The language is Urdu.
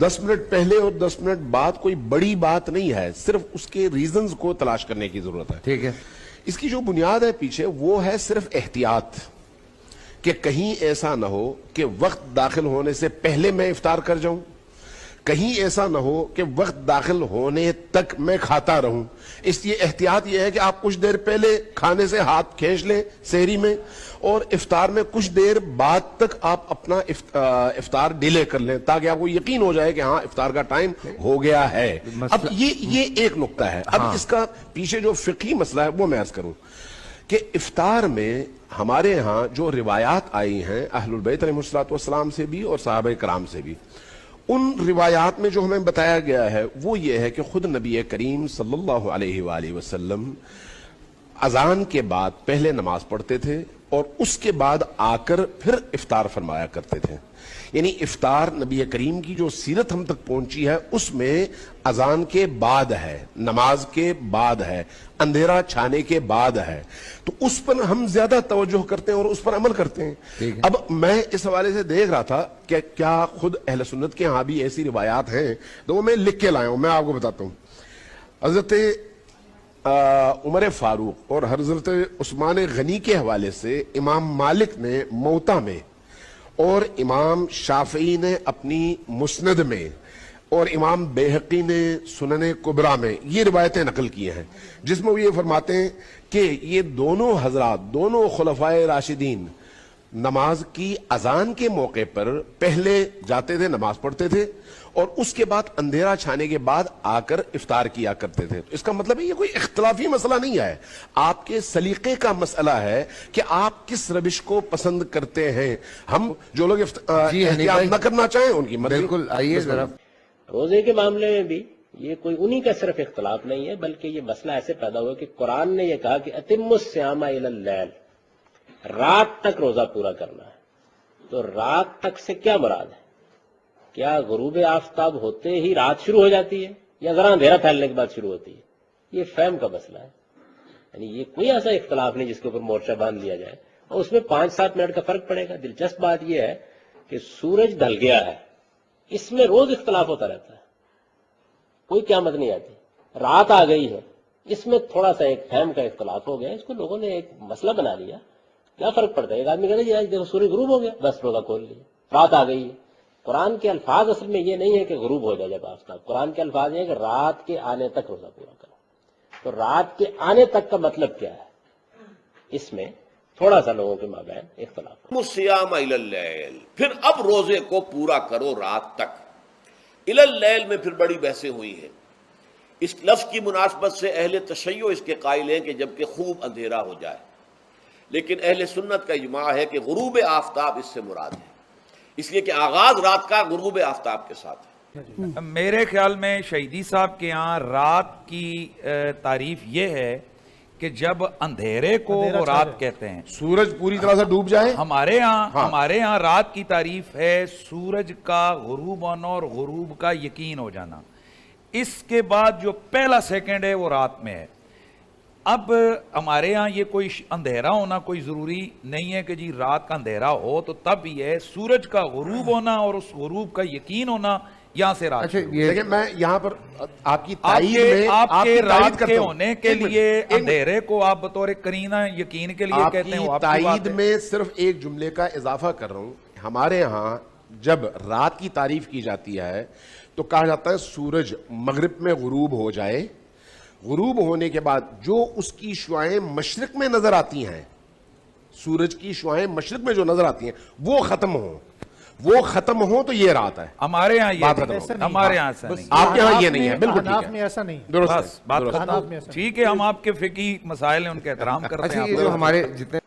10 منٹ پہلے اور 10 منٹ بعد کوئی بڑی بات نہیں ہے، صرف اس کے ریزنز کو تلاش کرنے کی ضرورت ہے. ٹھیک ہے. اس کی جو بنیاد ہے پیچھے وہ ہے صرف احتیاط، کہ کہیں ایسا نہ ہو کہ وقت داخل ہونے سے پہلے میں افطار کر جاؤں، کہیں ایسا نہ ہو کہ وقت داخل ہونے تک میں کھاتا رہوں. اس لیے احتیاط یہ ہے کہ آپ کچھ دیر پہلے کھانے سے ہاتھ کھینچ لیں سحری میں، اور افطار میں کچھ دیر بعد تک آپ اپنا افطار ڈیلے کر لیں، تاکہ آپ کو یقین ہو جائے کہ ہاں افطار کا ٹائم ہو گیا ہے. اب یہ ایک نقطہ ہے. اب اس کا پیچھے جو فقہی مسئلہ ہے وہ میں عرض کروں کہ افطار میں ہمارے ہاں جو روایات آئی ہیں اہل البیت علیہ السلام سے بھی اور صحابہ کرام سے بھی، ان روایات میں جو ہمیں بتایا گیا ہے وہ یہ ہے کہ خود نبی کریم صلی اللہ علیہ وآلہ وسلم اذان کے بعد پہلے نماز پڑھتے تھے اور اس کے بعد آ کر پھر افطار فرمایا کرتے تھے. یعنی افطار نبی کریم کی جو سیرت ہم تک پہنچی ہے اس میں اذان کے بعد ہے، نماز کے بعد ہے، اندھیرا چھانے کے بعد ہے. تو اس پر ہم زیادہ توجہ کرتے ہیں اور اس پر عمل کرتے ہیں. اب میں اس حوالے سے دیکھ رہا تھا کہ کیا خود اہل سنت کے ہاں بھی ایسی روایات ہیں، تو وہ میں لکھ کے لایا ہوں، میں آپ کو بتاتا ہوں. حضرت عمر فاروق اور حضرت عثمان غنی کے حوالے سے امام مالک نے موطا میں، اور امام شافعی نے اپنی مسند میں، اور امام بیہقی نے سنن کبریٰ میں یہ روایتیں نقل کی ہیں، جس میں وہ یہ فرماتے ہیں کہ یہ دونوں حضرات، دونوں خلفائے راشدین نماز کی اذان کے موقع پر پہلے جاتے تھے، نماز پڑھتے تھے، اور اس کے بعد اندھیرا چھانے کے بعد آ کر افطار کیا کرتے تھے. تو اس کا مطلب ہے یہ کوئی اختلافی مسئلہ نہیں ہے، آپ کے سلیقے کا مسئلہ ہے کہ آپ کس روش کو پسند کرتے ہیں. ہم جو لوگ احتیاط نہ کرنا چاہیں ان کی مرضی. بالکل. آئیے ذرا. روزے کے معاملے میں بھی یہ کوئی انہی کا صرف اختلاف نہیں ہے، بلکہ یہ مسئلہ ایسے پیدا ہوا کہ قرآن نے یہ کہا کہ اتم الصیام الی اللیل، رات تک روزہ پورا کرنا ہے. تو رات تک سے کیا مراد ہے؟ کیا غروب آفتاب ہوتے ہی رات شروع ہو جاتی ہے یا ذرا اندھیرا پھیلنے کے بعد شروع ہوتی ہے؟ یہ فہم کا مسئلہ ہے. یعنی یہ کوئی ایسا اختلاف نہیں جس کے اوپر مورچہ باندھ لیا جائے، اور اس میں 5-7 منٹ کا فرق پڑے گا. دلچسپ بات یہ ہے کہ سورج ڈھل گیا ہے، اس میں روز اختلاف ہوتا رہتا ہے، کوئی قیامت نہیں آتی. رات آ گئی ہے، اس میں تھوڑا سا ایک فہم کا اختلاف ہو گیا، اس کو لوگوں نے ایک مسئلہ بنا لیا. کیا فرق پڑتا ہے؟ ایک آدمی کہتا ہے آج دیکھو سورج غروب ہو گیا، بس روزہ کھول لیا، رات آ گئی ہے. قرآن کے الفاظ اصل میں یہ نہیں ہے کہ غروب ہو جائے جب آفتاب، قرآن کے الفاظ یہ ہے کہ رات کے آنے تک روزہ پورا کرو. تو رات کے آنے تک کا مطلب کیا ہے؟ اس میں تھوڑا سا لوگوں کے مابین اختلاف. الصیام الی اللیل، پھر اب روزے کو پورا کرو رات تک. الی اللیل میں پھر بڑی بحثیں ہوئی ہیں. اس لفظ کی مناسبت سے اہل تشیع اس کے قائل ہیں کہ جبکہ خوب اندھیرا ہو جائے، لیکن اہل سنت کا اجماع ہے کہ غروب آفتاب اس سے مراد ہے، اس لیے کہ آغاز رات کا غروب آفتاب کے ساتھ ہے. میرے خیال میں شہیدی صاحب کے یہاں رات کی تعریف یہ ہے کہ جب اندھیرے کو وہ رات کہتے ہیں، سورج پوری طرح سے ڈوب جائے. ہمارے یہاں رات کی تعریف ہے سورج کا غروب ہونا اور غروب کا یقین ہو جانا. اس کے بعد جو پہلا سیکنڈ ہے وہ رات میں ہے. اب ہمارے ہاں یہ کوئی اندھیرا ہونا کوئی ضروری نہیں ہے کہ جی رات کا اندھیرا ہو تو تب ہی ہے. سورج کا غروب ہونا اور اس غروب کا یقین ہونا یہاں سے رات. لیکن میں یہاں پر آپ کی تائید تائید آپ کے رات کرتا کے ہوں. ہونے کے لیے اندھیرے کو آپ بطور قرینہ یقین کے لیے کہتے ہیں. آپ کی تائید میں صرف ایک جملے کا اضافہ کر رہا ہوں. ہمارے ہاں جب رات کی تعریف کی جاتی ہے تو کہا جاتا ہے سورج مغرب میں غروب ہو جائے، غروب ہونے کے بعد جو اس کی شعاعیں مشرق میں نظر آتی ہیں، سورج کی شعاعیں مشرق میں جو نظر آتی ہیں وہ ختم ہوں تو یہ رات ہے. ہمارے یہاں ہمارے یہاں ایسا نہیں. آپ کے یہاں یہ نہیں ہے. بالکل ٹھیک ہے، میں ایسا نہیں. درست بات ختم. ٹھیک ہے، ہم آپ کے فقہی مسائل ہیں ان کا احترام کرتے ہیں. ہمارے جتنے